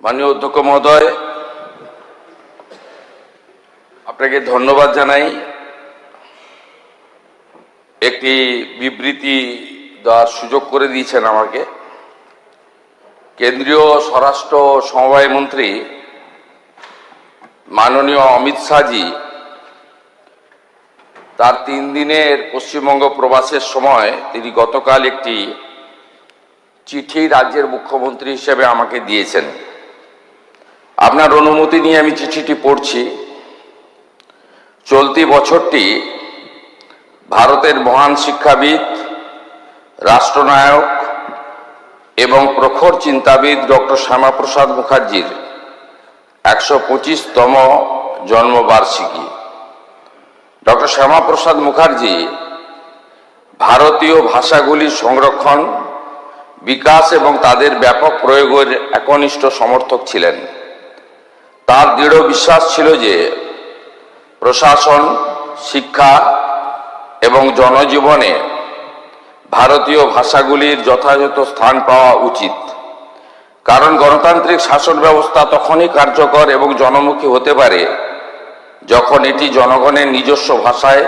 মাননীয় অধ্যক্ষ মহোদয়, আপনাকে ধন্যবাদ জানাই। একটি বিবৃতি দেওয়ার সুযোগ করে দিয়েছেন আমাকে। কেন্দ্রীয় স্বরাষ্ট্র সমবায় মন্ত্রী মাননীয় অমিত শাহজি তার 3 দিনের পশ্চিমবঙ্গ প্রবাসের সময় তিনি গতকাল একটি চিঠি রাজ্যের মুখ্যমন্ত্রী হিসেবে আমাকে দিয়েছেন। আপনার অনুমতি নিয়ে আমি চিঠিটি পড়ছি। চলতি বছরটি ভারতের মহান শিক্ষাবিদ, রাষ্ট্রনায়ক এবং প্রখর চিন্তাবিদ ডক্টর শ্যামাপ্রসাদ মুখার্জির 125তম জন্মবার্ষিকী। ডক্টর শ্যামাপ্রসাদ মুখার্জি ভারতীয় ভাষাগুলির সংরক্ষণ, বিকাশ এবং তাদের ব্যাপক প্রয়োগের একনিষ্ঠ সমর্থক ছিলেন। তার দৃঢ় বিশ্বাস ছিল যে প্রশাসন, শিক্ষা এবং জনজীবনে ভারতীয় ভাষাগুলির যথাযথ স্থান পাওয়া উচিত, কারণ গণতান্ত্রিক শাসন ব্যবস্থা তখনই কার্যকর এবং জনমুখী হতে পারে যখন এটি জনগণের নিজস্ব ভাষায়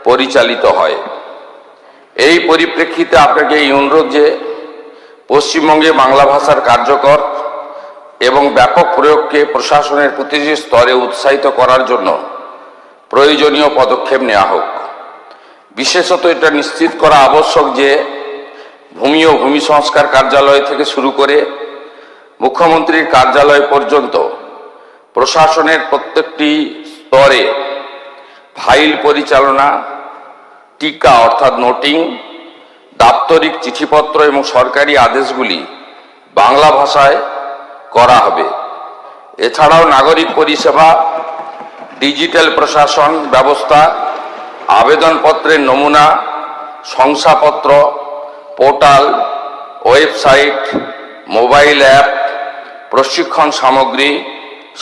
পরিচালিত হয়। এই পরিপ্রেক্ষিতে আপনাকে এই অনুরোধ যে পশ্চিমবঙ্গে বাংলা ভাষার কার্যকর এবং ব্যাপক প্রয়োগকে প্রশাসনের প্রতিটি স্তরে উৎসাহিত করার জন্য প্রয়োজনীয় পদক্ষেপ নেওয়া হোক। বিশেষত এটা নিশ্চিত করা আবশ্যক যে ভূমি ও ভূমি সংস্কার কার্যালয় থেকে শুরু করে মুখ্যমন্ত্রীর কার্যালয় পর্যন্ত প্রশাসনের প্রত্যেকটি স্তরে ফাইল পরিচালনা, টিকা অর্থাৎ নোটিং, দাপ্তরিক চিঠিপত্র এবং সরকারি আদেশগুলি বাংলা ভাষায় করা হবে। এছাড়াও নাগরিক পরিষেবা, ডিজিটাল প্রশাসন ব্যবস্থা, আবেদনপত্রের নমুনা, শংসাপত্র, পোর্টাল, ওয়েবসাইট, মোবাইল অ্যাপ, প্রশিক্ষণ সামগ্রী,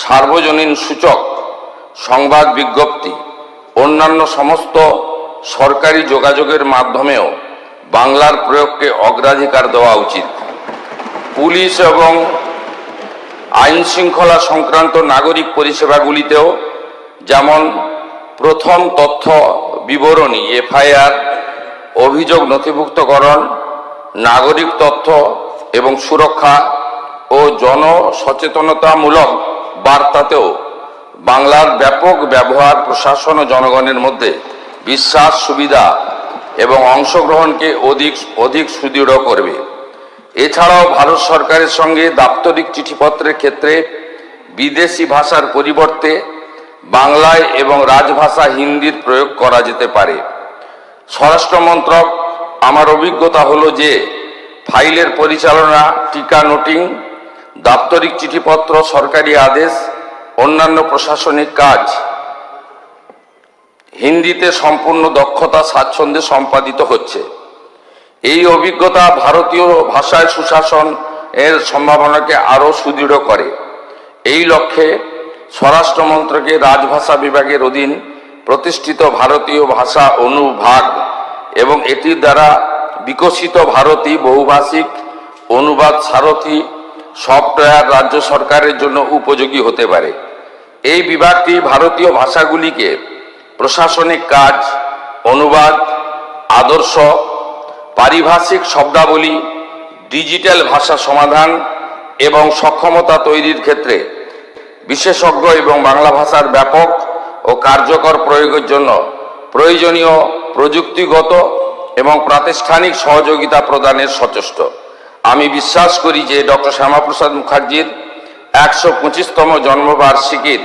সার্বজনীন সূচক, সংবাদ বিজ্ঞপ্তি, অন্যান্য সমস্ত সরকারি যোগাযোগের মাধ্যমেও বাংলার প্রয়োগকে অগ্রাধিকার দেওয়া উচিত। পুলিশ এবং আইন শৃঙ্খলা সংক্রান্ত নাগরিক পরিষেবাগুলিতেও যেমন প্রথম তথ্য বিবরণী, এফআইআর, অভিযোগ নথিভুক্তকরণ, নাগরিক তথ্য এবং সুরক্ষা ও জনসচেতনতামূলক বার্তাতেও বাংলার ব্যাপক ব্যবহার প্রশাসন ও জনগণের মধ্যে বিশ্বাস, সুবিধা এবং অংশগ্রহণকে অধিক সুদৃঢ় করবে। এছাড়াও ভারত সরকারের সঙ্গে দাপ্তরিক চিঠিপত্রের ক্ষেত্রে বিদেশি ভাষার পরিবর্তে বাংলায় এবং রাজভাষা হিন্দির প্রয়োগ করা যেতে পারে। স্বরাষ্ট্র মন্ত্রক, আমার অভিজ্ঞতা হলো যে ফাইলের পরিচালনা, টিকা নোটিং, দাপ্তরিক চিঠিপত্র, সরকারি আদেশ, অন্যান্য প্রশাসনিক কাজ হিন্দিতে সম্পূর্ণ দক্ষতা, স্বাচ্ছন্দ্যে সম্পাদিত হচ্ছে। এই অভিজ্ঞতা ভারতীয় ভাষায় সুশাসন এর সম্ভাবনাকে আরও সুদৃঢ় করে। এই লক্ষ্যে স্বরাষ্ট্র মন্ত্রকের রাজভাষা বিভাগের অধীন প্রতিষ্ঠিত ভারতীয় ভাষা অনুভাগ এবং এটির দ্বারা বিকশিত ভারতী বহুভাষিক অনুবাদ সারথী সফটওয়্যার রাজ্য সরকারের জন্য উপযোগী হতে পারে। এই বিভাগটি ভারতীয় ভাষাগুলিকে প্রশাসনিক কাজ, অনুবাদ, আদর্শ, পারিভাষিক শব্দাবলী, ডিজিটাল ভাষা সমাধান এবং সক্ষমতা তৈরির ক্ষেত্রে বিশেষজ্ঞ এবং বাংলা ভাষার ব্যাপক ও কার্যকর প্রয়োগের জন্য প্রয়োজনীয় প্রযুক্তিগত এবং প্রাতিষ্ঠানিক সহযোগিতা প্রদানের সচেষ্ট। আমি বিশ্বাস করি যে ডক্টর শ্যামাপ্রসাদ মুখার্জির 125তম জন্মবার্ষিকীর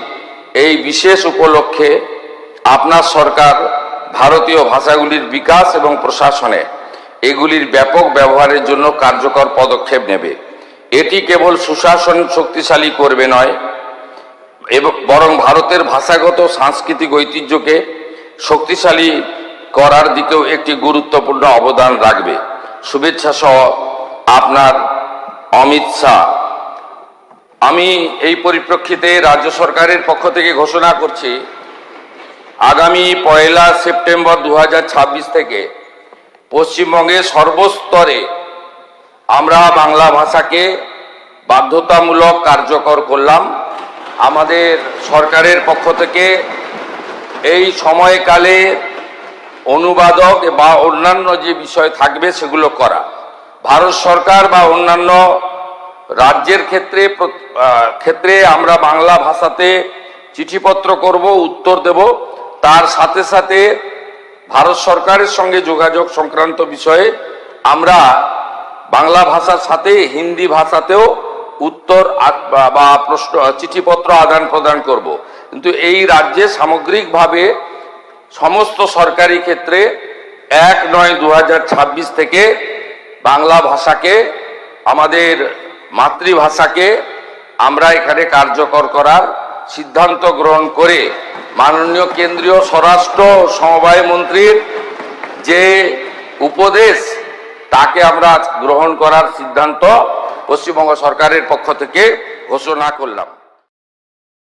এই বিশেষ উপলক্ষে আপনার সরকার ভারতীয় ভাষাগুলির বিকাশ এবং প্রশাসনে এগুলির ব্যাপক ব্যবহারের জন্য কার্যকর পদক্ষেপ নেবে। এটি কেবল সুশাসন শক্তিশালী করবে নয়, বরং ভারতের ভাষাগত সাংস্কৃতিক ঐতিহ্যকে শক্তিশালী করার দিকেও একটি গুরুত্বপূর্ণ অবদান রাখবে। শুভেচ্ছা সহ আপনার অমিত শাহ। আমি এই পরিপ্রেক্ষিতে রাজ্য সরকারের পক্ষ থেকে ঘোষণা করছি, আগামী 1 সেপ্টেম্বর 2026 থেকে পশ্চিমবঙ্গের সর্বস্তরে আমরা বাংলা ভাষাকে বাধ্যতামূলক কার্যকর করলাম। আমাদের সরকারের পক্ষ থেকে এই সময়কালে অনুবাদক বা অন্যান্য যে বিষয় থাকবে সেগুলো করা। ভারত সরকার বা অন্যান্য রাজ্যের ক্ষেত্রে আমরা বাংলা ভাষাতে চিঠিপত্র করব, উত্তর দেব। তার সাথে সাথে ভারত সরকারের সঙ্গে যোগাযোগ সংক্রান্ত বিষয়ে আমরা বাংলা ভাষার সাথে হিন্দি ভাষাতেও উত্তর বা প্রশ্ন চিঠিপত্র আদান প্রদান করব। কিন্তু এই রাজ্যে সামগ্রিকভাবে সমস্ত সরকারি ক্ষেত্রে 1/9/2026 থেকে বাংলা ভাষাকে, আমাদের মাতৃভাষাকে আমরা এখানে কার্যকর করার সিদ্ধান্ত গ্রহণ করে মাননীয় কেন্দ্রীয় স্বরাষ্ট্র সমবায় মন্ত্রীর যে উপদেশ তাকে আমরা গ্রহণ করার সিদ্ধান্ত পশ্চিমবঙ্গ সরকারের পক্ষ থেকে ঘোষণা করলাম।